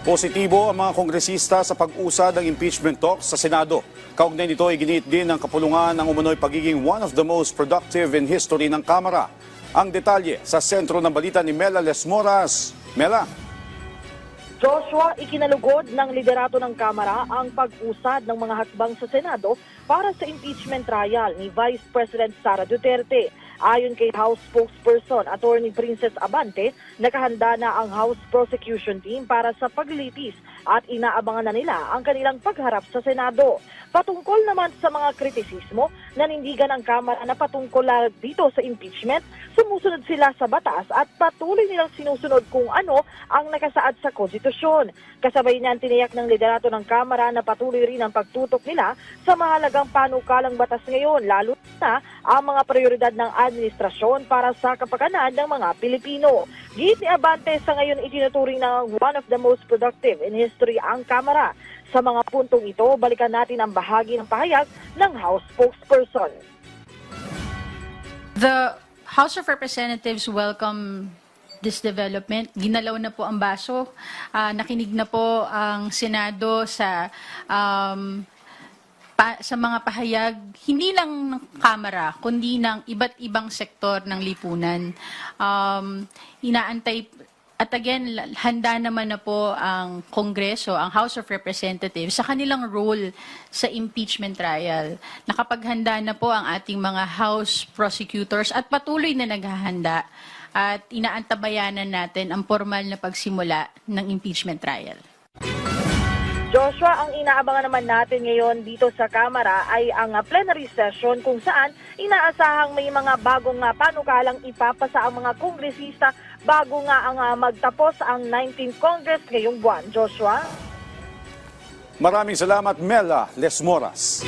Positibo ang mga kongresista sa pag-usad ng impeachment talks sa Senado. Kaugnay nito ay giniit din ng kapulungan ng umunoy pagiging one of the most productive in history ng Kamara. Ang detalye sa sentro ng balita ni Mela Lesmoras. Mela. Joshua, ikinalugod ng liderato ng Kamara ang pag-usad ng mga hakbang sa Senado para sa impeachment trial ni Vice President Sara Duterte. Ayon kay House spokesperson Attorney Princess Abante, nakahanda na ang House Prosecution Team para sa paglilitis at inaabangan na nila ang kanilang pagharap sa Senado. Patungkol naman sa mga kritisismo, nanindigan ang Kamara na patungkol dito sa impeachment, sumusunod sila sa batas at patuloy nilang sinusunod kung ano ang nakasaad sa konstitusyon. Kasabay niyan tiniyak ng liderato ng Kamara na patuloy rin ang pagtutok nila sa mahalagang panukalang batas ngayon, lalo na ang mga prioridad ng administrasyon para sa kapakanan ng mga Pilipino. Giit ni Abante, sa ngayon itinuturing na one of the most productive in history ang Kamara. Sa mga puntong ito, balikan natin ang bahagi ng pahayag ng House spokesperson. The House of Representatives welcome this development. Ginalaw na po ang baso. Nakinig na po ang Senado sa mga pahayag, hindi lang ng Kamara, kundi ng iba't ibang sektor ng lipunan. Inaantay, at again, handa naman na po ang Kongreso, ang House of Representatives sa kanilang role sa impeachment trial. Nakapaghanda na po ang ating mga House prosecutors at patuloy na naghahanda at inaantabayanan natin ang formal na pagsimula ng impeachment trial. Joshua, ang inaabangan naman natin ngayon dito sa Kamara ay ang plenary session kung saan inaasahang may mga bagong panukalang ipapasa ang mga kongresista bago nga ang magtapos ang 19th Congress ngayong buwan. Joshua? Maraming salamat, Mela Lesmoras.